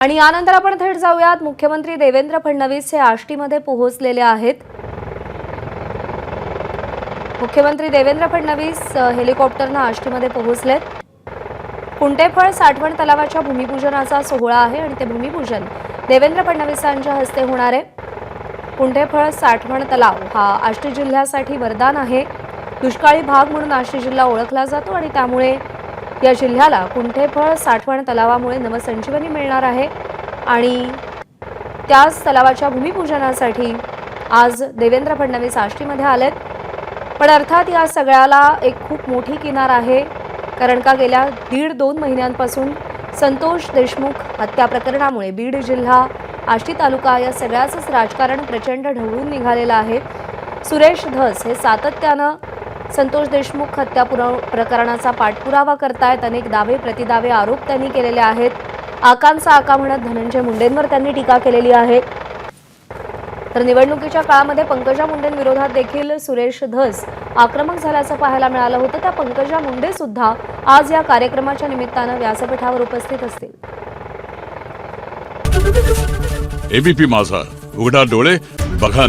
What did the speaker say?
आणि यानंतर आपण थेट जाऊयात मुख्यमंत्री देवेंद्र फडणवीस हे आष्टीमध्ये पोहोचलेले आहेत। मुख्यमंत्री देवेंद्र फडणवीस हेलिकॉप्टरने आष्टीमध्ये पोहोचलेत। कुंटेफळ साठवण तलावाच्या भूमिपूजनाचा सोहळा आहे आणि ते भूमिपूजन देवेंद्र फडणवीसांच्या हस्ते होणार आहे। कुंटेफळ साठवण तलाव हा आष्टी जिल्ह्यासाठी वरदान आहे। दुष्काळी भाग म्हणून आष्टी जिल्हा ओळखला जातो आणि त्यामुळे या जिल्ह्याला कुंटेफळ साठवण तलावामुळे नवसंजीवनी मिळणार आहे आणि त्याच तलावाच्या भूमिपूजनासाठी आज देवेंद्र फडणवीस आष्टीमध्ये आलेत। पण अर्थात या सगळ्याला एक खूप मोठी किनार आहे, कारण का गेल्या 1.5-2 महिन्यांपासून संतोष देशमुख हत्या प्रकरणामुळे बीड जिल्हा, आष्टी तालुका या सगळ्याचंच राजकारण प्रचंड ढवळून निघालेलं आहे। सुरेश धस हे सातत्यानं संतोष देशमुख हत्या प्रकरणाचा पाठपुरावा करतायत। अनेक दावे प्रतिदावे आरोप त्यांनी केलेले आहेत। आकांचा आका म्हणत धनंजय मुंडेंवर त्यांनी टीका केलेली आहे। तर निवडणुकीच्या काळामध्ये पंकजा मुंडेंविरोधात देखील सुरेश धस आक्रमक झाल्याचं पाहायला मिळालं होतं। त्या पंकजा मुंडे सुद्धा आज या कार्यक्रमाच्या निमित्तानं व्यासपीठावर उपस्थित असतील। एबीपी माझा, उघडा डोळे बघा।